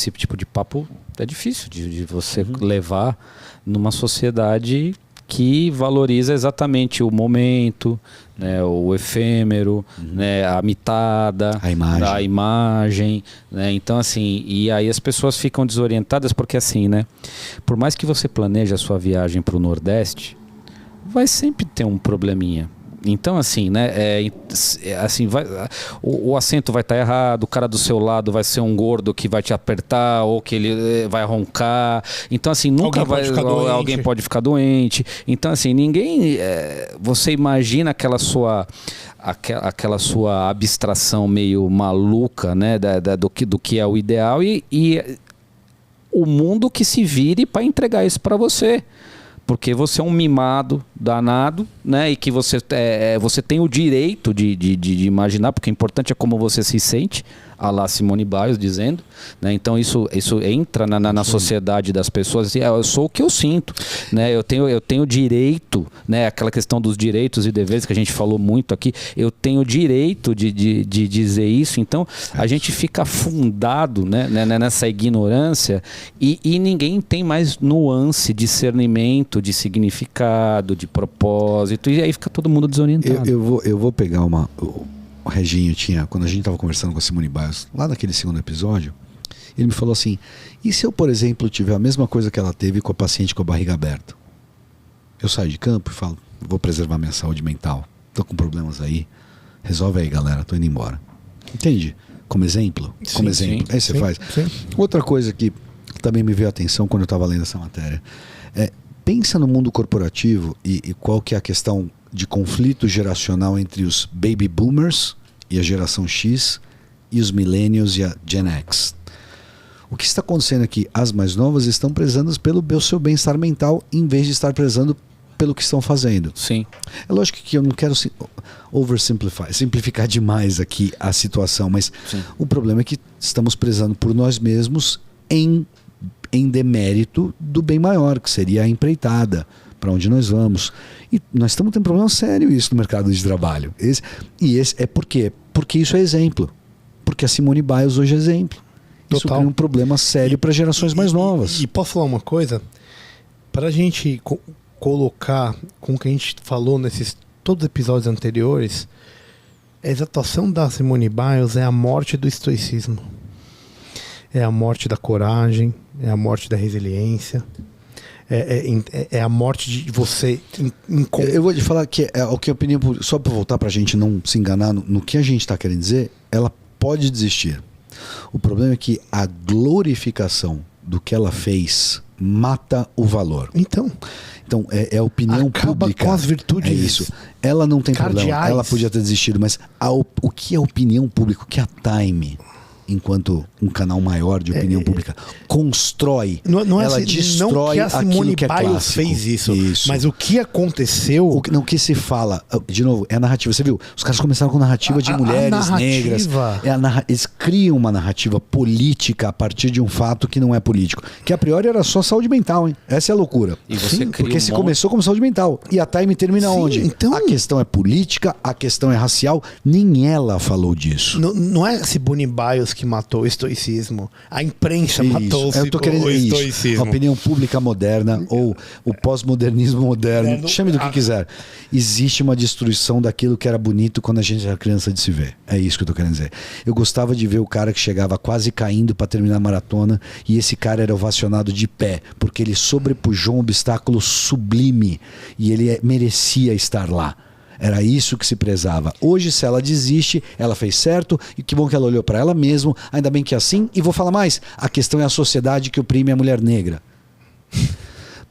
esse tipo de papo é difícil de você levar numa sociedade que valoriza exatamente o momento, né, o efêmero, né, a mitada, a imagem, né? Então assim, e aí as pessoas ficam desorientadas porque assim, né, por mais que você planeje a sua viagem para o Nordeste, vai sempre ter um probleminha. Então assim, né, assim, o assento vai estar errado, o cara do seu lado vai ser um gordo que vai te apertar ou que ele vai roncar. Então assim, nunca alguém pode ficar doente. Então assim, ninguém, você imagina aquela sua abstração meio maluca, né, do que é o ideal e o mundo que se vire para entregar isso para você. Porque você é um mimado danado, né? E que você tem o direito de imaginar, porque o importante é como você se sente, a lá Simone Biles dizendo, né? Então isso entra na sociedade das pessoas, assim, eu sou o que eu sinto, né? Eu tenho direito, né? Aquela questão dos direitos e deveres que a gente falou muito aqui, eu tenho direito de dizer isso. Então a gente fica afundado, né? Nessa ignorância e ninguém tem mais nuance, discernimento, de significado, de propósito, e aí fica todo mundo desorientado. Eu vou pegar o Reginho tinha, quando a gente estava conversando com a Simone Biles, lá naquele segundo episódio, ele me falou assim, e se eu, por exemplo, tiver a mesma coisa que ela teve com a paciente com a barriga aberta? Eu saio de campo e falo, vou preservar minha saúde mental, tô com problemas aí, resolve aí galera, tô indo embora. Entende? Como exemplo? Como exemplo. Aí você faz. Sim. Outra coisa que também me veio a atenção quando eu estava lendo essa matéria, pensa no mundo corporativo e qual que é a questão de conflito geracional entre os baby boomers e a geração X e os millennials e a Gen X. O que está acontecendo aqui? As mais novas estão prezando pelo seu bem-estar mental em vez de estar prezando pelo que estão fazendo. Sim. É lógico que eu não quero simplificar demais aqui a situação, mas o problema é que estamos prezando por nós mesmos em demérito do bem maior, que seria a empreitada, para onde nós vamos. E nós estamos tendo um problema sério isso no mercado de trabalho. Esse é por quê? Porque isso é exemplo. Porque a Simone Biles hoje é exemplo. Isso cria um problema sério para gerações mais novas. E posso falar uma coisa? Para a gente colocar com o que a gente falou nesses todos os episódios anteriores, a exaltação da Simone Biles é a morte do estoicismo. É a morte da coragem, é a morte da resiliência. É a morte de você. Eu vou te falar que o que a opinião, só para voltar para a gente não se enganar no que a gente está querendo dizer, ela pode desistir. O problema é que a glorificação do que ela fez mata o valor. Então é a opinião acaba pública. Com as virtudes. É isso. Ela não tem cardeais. problema. Ela podia ter desistido, mas o que é a opinião pública? O que é a Time? Enquanto um canal maior de opinião pública constrói, ela assim, destrói não que a Simone aquilo que é Biles clássico. fez isso, mas o que aconteceu... O que se fala, de novo, é a narrativa. Você viu? Os caras começaram com narrativa de mulheres negras. Eles criam uma narrativa política a partir de um fato que não é político. Que a priori era só saúde mental, hein? Essa é a loucura. E você porque se começou como saúde mental. E a Time termina onde? Então... A questão é política, a questão é racial. Nem ela falou disso. Não é Simone Biles que matou o estoicismo. A imprensa matou o estoicismo. A opinião pública moderna ou o pós-modernismo moderno, chame do que quiser. Existe uma destruição daquilo que era bonito quando a gente era criança de se ver. É isso que eu tô querendo dizer. Eu gostava de ver o cara que chegava quase caindo para terminar a maratona e esse cara era ovacionado de pé, porque ele sobrepujou um obstáculo sublime e ele merecia estar lá. Era isso que se prezava. Hoje, se ela desiste, ela fez certo, e que bom que ela olhou para ela mesma, ainda bem que é assim, e vou falar mais, a questão é a sociedade que oprime a mulher negra.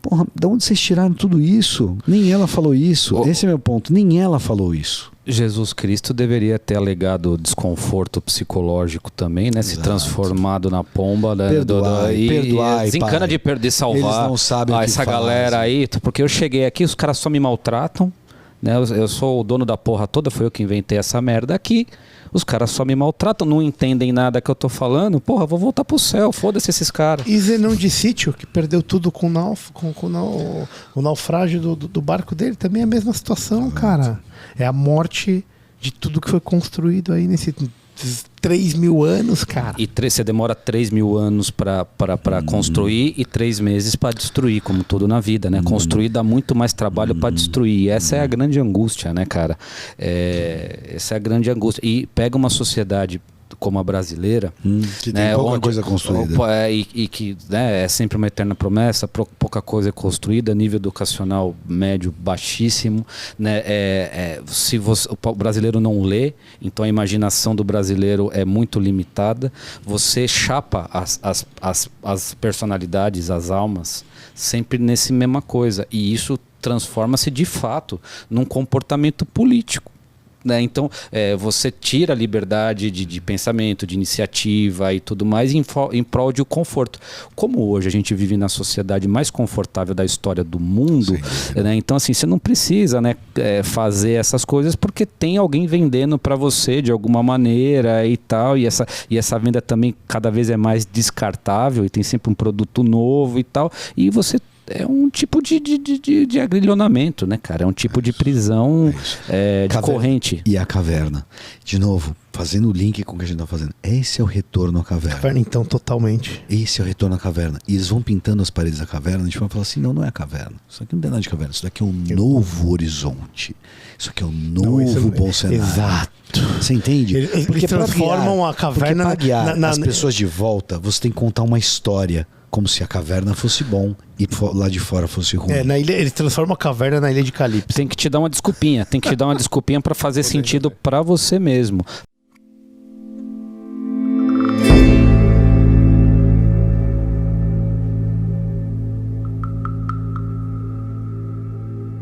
Porra, de onde vocês tiraram tudo isso? Nem ela falou isso. Esse é meu ponto, nem ela falou isso. Jesus Cristo deveria ter alegado desconforto psicológico também, né? Exato. Se transformado na pomba, né? Perdoai, desencana de salvar. Eles não sabem o que essa fazem. Galera aí, porque eu cheguei aqui, os caras só me maltratam, né? Eu sou o dono da porra toda, foi eu que inventei essa merda aqui. Os caras só me maltratam, não entendem nada que eu tô falando. Porra, vou voltar pro céu, foda-se esses caras. E Zenão de Sítio, que perdeu tudo com o naufrágio do barco dele, também é a mesma situação, cara. É a morte de tudo que foi construído aí nesse 3.000 anos, cara. E você demora 3.000 anos para construir e 3 meses para destruir, como tudo na vida, né? Construir dá muito mais trabalho para destruir. E essa é a grande angústia, né, cara? Essa é a grande angústia. E pega uma sociedade como a brasileira, que tem pouca coisa construída. E que, né, é sempre uma eterna promessa, pouca coisa é construída, nível educacional médio baixíssimo, né, se o brasileiro não lê, então a imaginação do brasileiro é muito limitada, você chapa as personalidades, as almas, sempre nessa mesma coisa, e isso transforma-se de fato num comportamento político. Né? Então, você tira a liberdade de pensamento, de iniciativa e tudo mais em prol de conforto. Como hoje a gente vive na sociedade mais confortável da história do mundo, né? Então assim, você não precisa, né, fazer essas coisas porque tem alguém vendendo para você de alguma maneira e tal, e essa venda também cada vez é mais descartável e tem sempre um produto novo e tal, e você é um tipo de agrilhonamento, né, cara? É um tipo de prisão de corrente. E a caverna. De novo, fazendo o link com o que a gente está fazendo. Esse é o retorno à caverna. Caverna, então, totalmente. Esse é o retorno à caverna. E eles vão pintando as paredes da caverna, a gente vai falar assim, não é a caverna. Isso aqui não tem nada de caverna. Isso daqui é um novo horizonte. Isso aqui é um novo bom cenário. Exato. Você entende? Porque transformam a caverna... Para guiar as pessoas de volta, você tem que contar uma história. Como se a caverna fosse bom e lá de fora fosse ruim. Na ilha, eles transformam a caverna na ilha de Calypso. Tem que te dar uma desculpinha. Tem que te dar uma desculpinha para fazer sentido para você mesmo.